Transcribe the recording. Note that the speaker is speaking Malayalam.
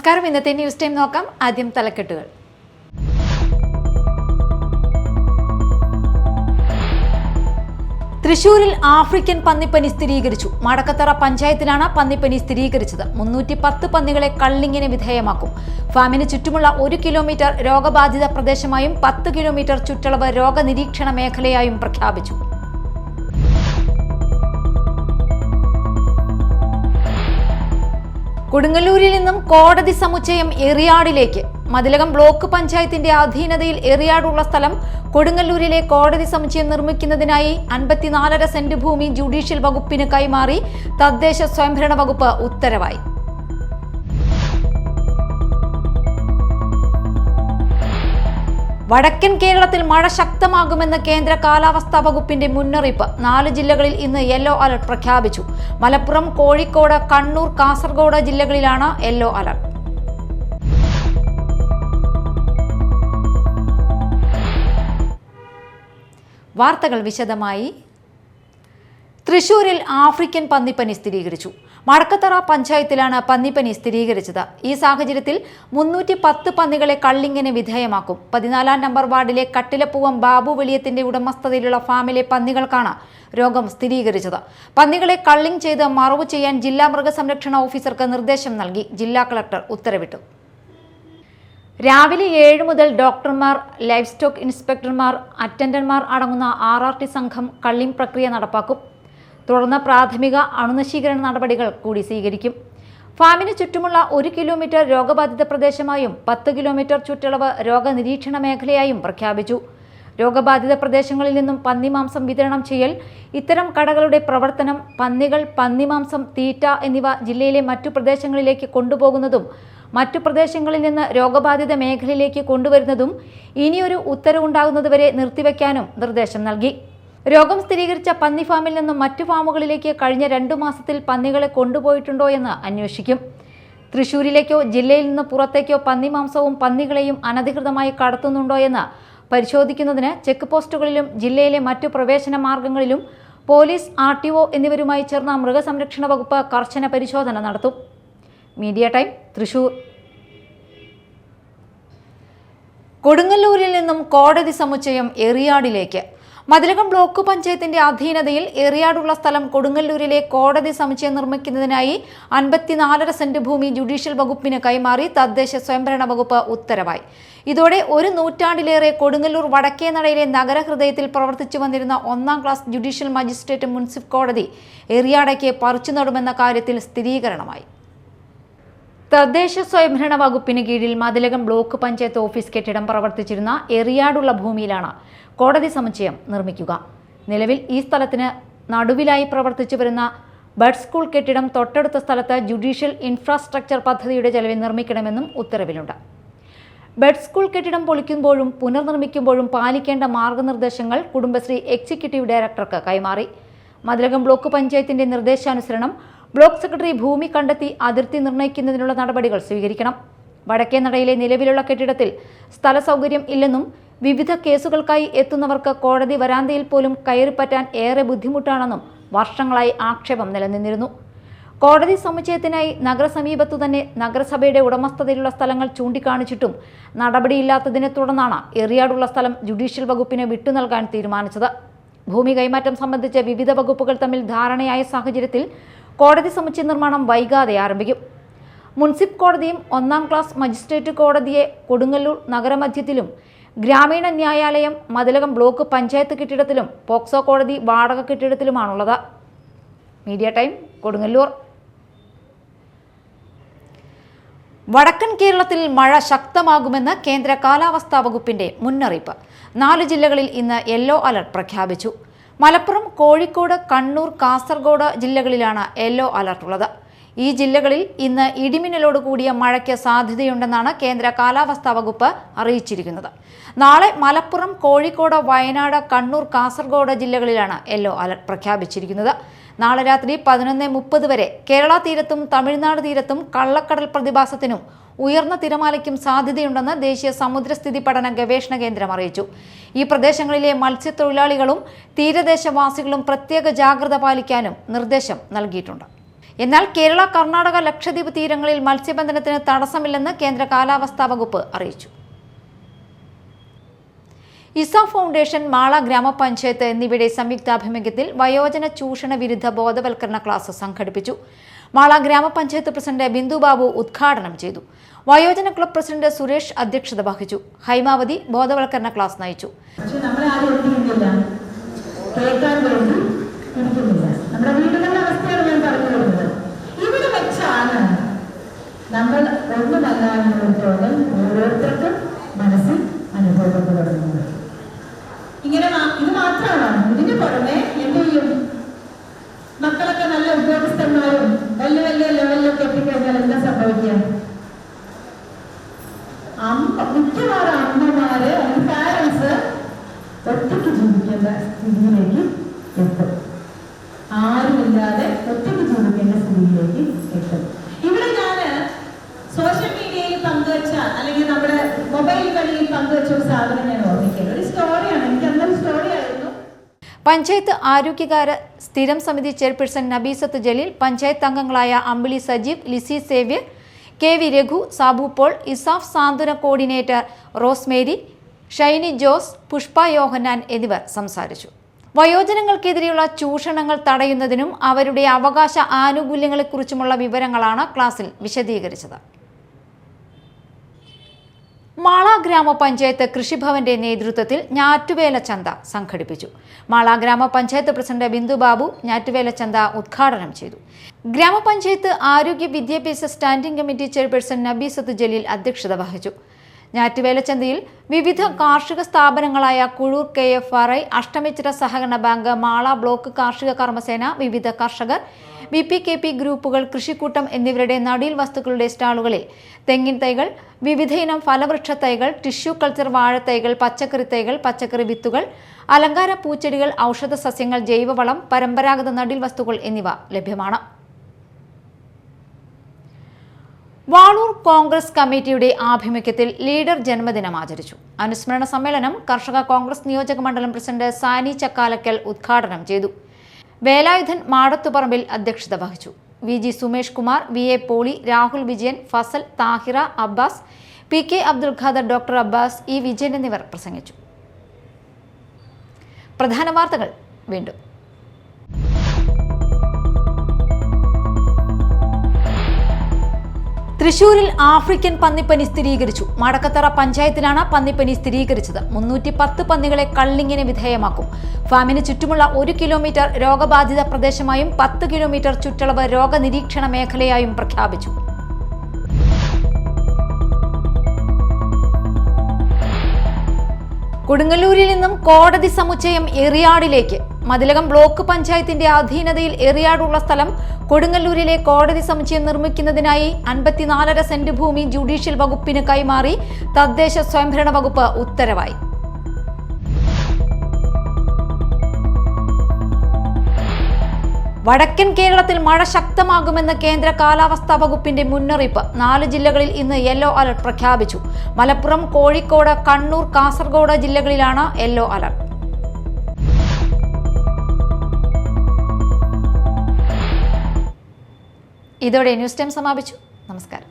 നമസ്കാരം. ഇന്നത്തെ ന്യൂസ് ടൈം നോക്കാം. ആദ്യം തലക്കെട്ടുകൾ. തൃശൂരിൽ ആഫ്രിക്കൻ പന്നിപ്പനി സ്ഥിരീകരിച്ചു. മടക്കത്തറ പഞ്ചായത്തിലാണ് പന്നിപ്പനി സ്ഥിരീകരിച്ചത്. 310 പന്നികളെ കള്ളിങ്ങിന് വിധേയമാക്കും. ഫാമിന് ചുറ്റുമുള്ള 1 കിലോമീറ്റർ രോഗബാധിത പ്രദേശമായും 10 കിലോമീറ്റർ ചുറ്റളവ് രോഗനിരീക്ഷണ മേഖലയായും പ്രഖ്യാപിച്ചു. കൊടുങ്ങല്ലൂരിൽ നിന്നും കോടതി സമുച്ചയം എറിയാടിലേക്ക്. മതിലകം ബ്ലോക്ക് പഞ്ചായത്തിന്റെ അധീനതയിൽ എറിയാടുള്ള സ്ഥലം കൊടുങ്ങല്ലൂരിലെ കോടതി സമുച്ചയം നിർമ്മിക്കുന്നതിനായി 54.5 സെന്റ് ഭൂമി ജുഡീഷ്യൽ വകുപ്പിന് കൈമാറി തദ്ദേശ സ്വയംഭരണ വകുപ്പ് ഉത്തരവായി. വടക്കൻ കേരളത്തിൽ മഴ ശക്തമാകുമെന്ന് കേന്ദ്ര കാലാവസ്ഥാ വകുപ്പിന്റെ മുന്നറിയിപ്പ്. 4 ജില്ലകളിൽ ഇന്ന് യെല്ലോ അലർട്ട് പ്രഖ്യാപിച്ചു. മലപ്പുറം, കോഴിക്കോട്, കണ്ണൂർ, കാസർഗോഡ് ജില്ലകളിലാണ് യെല്ലോ അലർട്ട്. വാർത്തകൾ വിശദമായി. തൃശൂരിൽ ആഫ്രിക്കൻ പന്നിപ്പനി സ്ഥിരീകരിച്ചു. മടക്കത്തറ പഞ്ചായത്തിലാണ് പന്നിപ്പനി സ്ഥിരീകരിച്ചത്. ഈ സാഹചര്യത്തിൽ 310 പന്നികളെ കള്ളിങ്ങിന് വിധേയമാക്കും. 14-ാം നമ്പർ വാർഡിലെ കട്ടിലപ്പൂവം ബാബു വെളിയത്തിന്റെ ഉടമസ്ഥതയിലുള്ള ഫാമിലെ പന്നികൾക്കാണ് രോഗം സ്ഥിരീകരിച്ചത്. പന്നികളെ കള്ളിങ് ചെയ്ത് മറവു ചെയ്യാൻ ജില്ലാ മൃഗസംരക്ഷണ ഓഫീസർക്ക് നിർദ്ദേശം നൽകി ജില്ലാ കളക്ടർ ഉത്തരവിട്ടു. രാവിലെ 7 മുതൽ ഡോക്ടർമാർ, ലൈഫ് സ്റ്റോക്ക് ഇൻസ്പെക്ടർമാർ, അറ്റൻഡന്റുമാർ അടങ്ങുന്ന RRT സംഘം കള്ളിങ് പ്രക്രിയ നടപ്പാക്കും. തുടർന്ന് പ്രാഥമിക അണുനശീകരണ നടപടികൾ കൂടി സ്വീകരിക്കും. ഫാമിന് ചുറ്റുമുള്ള 1 കിലോമീറ്റർ രോഗബാധിത പ്രദേശമായും 10 കിലോമീറ്റർ ചുറ്റളവ് രോഗനിരീക്ഷണ മേഖലയായും പ്രഖ്യാപിച്ചു. രോഗബാധിത പ്രദേശങ്ങളിൽ നിന്നും പന്നിമാംസം വിതരണം ചെയ്യൽ, ഇത്തരം കടകളുടെ പ്രവർത്തനം, പന്നികൾ, പന്നിമാംസം, തീറ്റ എന്നിവ ജില്ലയിലെ മറ്റു പ്രദേശങ്ങളിലേക്ക് കൊണ്ടുപോകുന്നതും മറ്റു പ്രദേശങ്ങളിൽ നിന്ന് രോഗബാധിത മേഖലയിലേക്ക് കൊണ്ടുവരുന്നതും ഇനിയൊരു ഉത്തരവുണ്ടാകുന്നതുവരെ നിർത്തിവെക്കാനും നിർദ്ദേശം നൽകി. രോഗം സ്ഥിരീകരിച്ച പന്നി ഫാമിൽ നിന്നും മറ്റു ഫാമുകളിലേക്ക് കഴിഞ്ഞ 2 മാസത്തിൽ പന്നികളെ കൊണ്ടുപോയിട്ടുണ്ടോ എന്ന് അന്വേഷിക്കും. തൃശൂരിലേക്കോ ജില്ലയിൽ നിന്ന് പുറത്തേക്കോ പന്നിമാംസവും പന്നികളെയും അനധികൃതമായി കടത്തുന്നുണ്ടോ എന്ന് പരിശോധിക്കുന്നതിന് ചെക്ക് പോസ്റ്റുകളിലും ജില്ലയിലെ മറ്റു പ്രവേശന മാർഗങ്ങളിലും പോലീസ്, RTO എന്നിവരുമായി ചേർന്ന മൃഗസംരക്ഷണ വകുപ്പ് കർശന പരിശോധന നടത്തും. Media time, Thrissur. കൊടുങ്ങല്ലൂരിൽ നിന്നും കോടതി സമുച്ചയം എറിയാടിലേക്ക്. മതിലകം ബ്ലോക്ക് പഞ്ചായത്തിന്റെ അധീനതയിൽ എറിയാടുള്ള സ്ഥലം കൊടുങ്ങല്ലൂരിലെ കോടതി സമുച്ചയം നിർമ്മിക്കുന്നതിനായി 54.5 സെന്റ് ഭൂമി ജുഡീഷ്യൽ വകുപ്പിന് കൈമാറി തദ്ദേശ സ്വയംഭരണ വകുപ്പ് ഉത്തരവായി. ഇതോടെ 1 നൂറ്റാണ്ടിലേറെ കൊടുങ്ങല്ലൂർ വടക്കേനടയിലെ നഗരഹൃദയത്തിൽ പ്രവർത്തിച്ചു വന്നിരുന്ന 1-ാം ക്ലാസ് ജുഡീഷ്യൽ മജിസ്ട്രേറ്റ് മുൻസിഫ് കോടതി എറിയാടയ്ക്ക് പറിച്ചു നടുമെന്ന കാര്യത്തിൽ സ്ഥിരീകരണമായി. തദ്ദേശ സ്വയംഭരണ വകുപ്പിന് കീഴിൽ മതിലകം ബ്ലോക്ക് പഞ്ചായത്ത് ഓഫീസ് കെട്ടിടം പ്രവർത്തിച്ചിരുന്ന എറിയാടുള്ള ഭൂമിയിലാണ് കോടതി സമുച്ചയം നിർമ്മിക്കുക. നിലവിൽ ഈ സ്ഥലത്തിന് നടുവിലായി പ്രവർത്തിച്ചു വരുന്ന ബഡ് സ്കൂൾ കെട്ടിടം തൊട്ടടുത്ത സ്ഥലത്ത് ജുഡീഷ്യൽ ഇൻഫ്രാസ്ട്രക്ചർ പദ്ധതിയുടെ ചെലവിൽ നിർമ്മിക്കണമെന്നും ഉത്തരവിലുണ്ട്. ബഡ് സ്കൂൾ കെട്ടിടം പൊളിക്കുമ്പോഴും പുനർനിർമ്മിക്കുമ്പോഴും പാലിക്കേണ്ട മാർഗനിർദ്ദേശങ്ങൾ കുടുംബശ്രീ എക്സിക്യൂട്ടീവ് ഡയറക്ടർക്ക് കൈമാറി. മതിലകം ബ്ലോക്ക് പഞ്ചായത്തിന്റെ നിർദ്ദേശാനുസരണം ബ്ലോക്ക് സെക്രട്ടറി ഭൂമി കണ്ടെത്തി അതിർത്തി നിർണ്ണയിക്കുന്നതിനുള്ള നടപടികൾ സ്വീകരിക്കണം. വടക്കേനടയിലെ നിലവിലുള്ള കെട്ടിടത്തിൽ സ്ഥല സൗകര്യം ഇല്ലെന്നും വിവിധ കേസുകൾക്കായി എത്തുന്നവർക്ക് കോടതി വരാന്തയിൽ പോലും കയറിപ്പറ്റാൻ ഏറെ ബുദ്ധിമുട്ടാണെന്നും വർഷങ്ങളായി ആക്ഷേപം നിലനിന്നിരുന്നു. കോടതി സമുച്ചയത്തിനായി നഗരസമീപത്തു തന്നെ നഗരസഭയുടെ ഉടമസ്ഥതയിലുള്ള സ്ഥലങ്ങൾ ചൂണ്ടിക്കാണിച്ചിട്ടും നടപടിയില്ലാത്തതിനെ തുടർന്നാണ് എറിയാടുള്ള സ്ഥലം ജുഡീഷ്യൽ വകുപ്പിന് വിട്ടുനൽകാൻ തീരുമാനിച്ചത്. ഭൂമി കൈമാറ്റം സംബന്ധിച്ച് വിവിധ വകുപ്പുകൾ തമ്മിൽ ധാരണയായ സാഹചര്യത്തിൽ കോടതി സമുച്ചയ നിർമ്മാണം വൈകാതെ ആരംഭിക്കും. മുൻസിഫ് കോടതിയും 1-ാം ക്ലാസ് മജിസ്ട്രേറ്റ് കോടതിയെ കൊടുങ്ങല്ലൂർ നഗരമധ്യത്തിലും, ഗ്രാമീണ ന്യായാലയം മതിലകം ബ്ലോക്ക് പഞ്ചായത്ത് കെട്ടിടത്തിലും, പോക്സോ കോടതി വാടക കെട്ടിടത്തിലുമാണുള്ളത്. Media time, Kodungallur. വടക്കൻ കേരളത്തിൽ മഴ ശക്തമാകുമെന്ന് കേന്ദ്ര കാലാവസ്ഥാ വകുപ്പിന്റെ മുന്നറിയിപ്പ്. 4 ജില്ലകളിൽ ഇന്ന് യെല്ലോ അലർട്ട് പ്രഖ്യാപിച്ചു. മലപ്പുറം, കോഴിക്കോട്, കണ്ണൂർ, കാസർഗോഡ് ജില്ലകളിലാണ് യെല്ലോ അലർട്ടുള്ളത്. ഈ ജില്ലകളിൽ ഇന്ന് ഇടിമിന്നലോട് കൂടിയ മഴയ്ക്ക് സാധ്യതയുണ്ടെന്നാണ് കേന്ദ്ര കാലാവസ്ഥാ വകുപ്പ് അറിയിച്ചിരിക്കുന്നത്. നാളെ മലപ്പുറം, കോഴിക്കോട്, വയനാട്, കണ്ണൂർ, കാസർഗോഡ് ജില്ലകളിലാണ് യെല്ലോ അലർട്ട് പ്രഖ്യാപിച്ചിരിക്കുന്നത്. നാളെ രാത്രി 11:30 വരെ കേരള തീരത്തും തമിഴ്നാട് തീരത്തും കള്ളക്കടൽ പ്രതിഭാസത്തിനും ഉയർന്ന തിരമാലയ്ക്കും സാധ്യതയുണ്ടെന്ന് ദേശീയ സമുദ്രസ്ഥിതി പഠന ഗവേഷണ കേന്ദ്രം അറിയിച്ചു. ഈ പ്രദേശങ്ങളിലെ മത്സ്യത്തൊഴിലാളികളും തീരദേശവാസികളും പ്രത്യേക ജാഗ്രത പാലിക്കാനും നിർദ്ദേശം നൽകിയിട്ടുണ്ട്. എന്നാൽ കേരള, കർണാടക, ലക്ഷദ്വീപ് തീരങ്ങളിൽ മത്സ്യബന്ധനത്തിന് തടസ്സമില്ലെന്ന് കേന്ദ്ര കാലാവസ്ഥാ വകുപ്പ് അറിയിച്ചു. ഇസ ഫൗണ്ടേഷൻ, മാള ഗ്രാമപഞ്ചായത്ത് എന്നിവയുടെ സംയുക്താഭിമുഖ്യത്തിൽ വയോജന ചൂഷണ വിരുദ്ധ ബോധവൽക്കരണ ക്ലാസ് സംഘടിപ്പിച്ചു. മാള ഗ്രാമപഞ്ചായത്ത് പ്രസിഡന്റ് ബിന്ദു ബാബു ഉദ്ഘാടനം ചെയ്തു. വയോജന ക്ലബ് പ്രസിഡന്റ് സുരേഷ് അധ്യക്ഷത വഹിച്ചു. ഹൈമാവതി ബോധവൽക്കരണ ക്ലാസ് നയിച്ചു. നമ്മൾ ഒന്നുമല്ല എന്നുള്ള തോന്നൽ ഓരോരുത്തർക്കും മനസ്സിൽ അനുഭവപ്പെടുന്നത്. ഇങ്ങനെ ഇത് മാത്രമാണ്. ഇതിന് പുറമെ എന്ത് ചെയ്യും? മക്കളൊക്കെ നല്ല ഉദ്യോഗസ്ഥന്മാരും വലിയ വലിയ ലെവലിലൊക്കെ എത്തിക്കഴിഞ്ഞാൽ എന്താ സംഭവിക്കുക? മിക്കവാറും അമ്മമാര് പാരൻസ് ഒറ്റയ്ക്ക് ജീവിക്കേണ്ട സ്ഥിതിയിലേക്ക് എത്തും. ആരുമില്ലാതെ ഒറ്റയ്ക്ക് ജീവിക്കേണ്ട സ്ഥിതിയിലേക്ക് എത്തും. ഇവിടെ ഞാന് സോഷ്യൽ മീഡിയയിൽ പങ്കുവച്ച അല്ലെങ്കിൽ നമ്മുടെ മൊബൈൽ വഴിയിൽ പങ്കുവച്ച ഒരു സാധനം ഞാൻ ഓർമ്മിക്കുന്നത് ഒരു സ്റ്റോറിയാണ്. എനിക്ക് അന്നൊരു സ്റ്റോറി ആയിരുന്നു. പഞ്ചായത്ത് ആരോഗ്യകാര്യ സ്ഥിരം സമിതി ചെയർപേഴ്സൺ നബീസത്ത് ജലീൽ, പഞ്ചായത്ത് അംഗങ്ങളായ അമ്പിളി സജീവ്, ലിസി സേവ്യർ, കെ വി രഘു, സാബു പോൾ, ഇസാഫ് സാന്ത്വന കോർഡിനേറ്റർ റോസ്മേരി, ഷൈനി ജോസ്, പുഷ്പ യോഹന്നാൻ എന്നിവർ സംസാരിച്ചു. വയോജനങ്ങൾക്കെതിരെയുള്ള ചൂഷണങ്ങൾ തടയുന്നതിനും അവരുടെ അവകാശ ആനുകൂല്യങ്ങളെക്കുറിച്ചുമുള്ള വിവരങ്ങളാണ് ക്ലാസ്സിൽ വിശദീകരിച്ചത്. മാള ഗ്രാമപഞ്ചായത്ത് കൃഷിഭവന്റെ നേതൃത്വത്തിൽ ഞാറ്റുവേല ചന്ത സംഘടിപ്പിച്ചു. മാള ഗ്രാമപഞ്ചായത്ത് പ്രസിഡന്റ് ബിന്ദു ബാബു ഞാറ്റുവേല ചന്ത ഉദ്ഘാടനം ചെയ്തു. ഗ്രാമപഞ്ചായത്ത് ആരോഗ്യ വിദ്യാഭ്യാസ standing committee chairperson Nabeesath Jaleel അധ്യക്ഷത വഹിച്ചു. ഞാറ്റുവേല ചന്തയിൽ വിവിധ കാർഷിക സ്ഥാപനങ്ങളായ കുഴൂർ KFRI, അഷ്ടമിച്ചിറ സഹകരണ ബാങ്ക്, മാള ബ്ലോക്ക് കാർഷിക കർമ്മസേന, വിവിധ കർഷകർ, BPKP ഗ്രൂപ്പുകൾ, കൃഷിക്കൂട്ടം എന്നിവരുടെ നടീൽ വസ്തുക്കളുടെ സ്റ്റാളുകളിൽ തെങ്ങിൻ തൈകൾ, വിവിധയിനം ഫലവൃക്ഷ തൈകൾ, ടിഷ്യൂ കൾച്ചർ വാഴത്തൈകൾ, പച്ചക്കറി തൈകൾ, പച്ചക്കറി വിത്തുകൾ, അലങ്കാര പൂച്ചെടികൾ, ഔഷധ സസ്യങ്ങൾ, ജൈവവളം, പരമ്പരാഗത നടീൽ വസ്തുക്കൾ എന്നിവ ലഭ്യമാണ്. വാളൂർ കോൺഗ്രസ് കമ്മിറ്റിയുടെ ആഭിമുഖ്യത്തിൽ ലീഡർ ജന്മദിനം ആചരിച്ചു. അനുസ്മരണ സമ്മേളനം കർഷക കോൺഗ്രസ് നിയോജക മണ്ഡലം പ്രസിഡന്റ് സാനി ചക്കാലക്കൽ ഉദ്ഘാടനം ചെയ്തു. വേലായുധൻ മാടത്തുപറമ്പിൽ അധ്യക്ഷത വഹിച്ചു. VG Sumesh Kumar, VA Poly, Rahul Vijayan, Fazal, Thahira, Abbas, PK Abdul Khader, doctor Abbas, E Vijayan എന്നിവർ പ്രസംഗിച്ചു. പ്രധാന വാർത്തകൾ വീണ്ടും. തൃശൂരിൽ ആഫ്രിക്കൻ പന്നിപ്പനി സ്ഥിരീകരിച്ചു. മടക്കത്തറ പഞ്ചായത്തിലാണ് പന്നിപ്പനി സ്ഥിരീകരിച്ചത്. 310 പന്നികളെ കള്ളിങ്ങിന് വിധേയമാക്കും. ഫാമിന് ചുറ്റുമുള്ള 1 കിലോമീറ്റർ രോഗബാധിത പ്രദേശമായും 10 കിലോമീറ്റർ ചുറ്റളവ് രോഗനിരീക്ഷണ മേഖലയായും പ്രഖ്യാപിച്ചു. കൊടുങ്ങല്ലൂരിൽ നിന്നും കോടതി സമുച്ചയം എറിയാടിലേക്ക്. മതിലകം ബ്ലോക്ക് പഞ്ചായത്തിന്റെ അധീനതയിൽ എറിയാടുള്ള സ്ഥലം കൊടുങ്ങല്ലൂരിലെ കോടതി സമുച്ചയം നിർമ്മിക്കുന്നതിനായി 54.5 സെന്റ് ഭൂമി ജുഡീഷ്യൽ വകുപ്പിന് കൈമാറി തദ്ദേശ സ്വയംഭരണ വകുപ്പ് ഉത്തരവായി. വടക്കൻ കേരളത്തിൽ മഴ ശക്തമാകുമെന്ന് കേന്ദ്ര കാലാവസ്ഥാ വകുപ്പിന്റെ മുന്നറിയിപ്പ്. 4 ജില്ലകളിൽ ഇന്ന് യെല്ലോ അലർട്ട് പ്രഖ്യാപിച്ചു. മലപ്പുറം, കോഴിക്കോട്, കണ്ണൂർ, കാസർഗോഡ് ജില്ലകളിലാണ് യെല്ലോ അലർട്ട്. ഇതോടെ ന്യൂസ് ടൈം സമാപിച്ചു. നമസ്കാരം.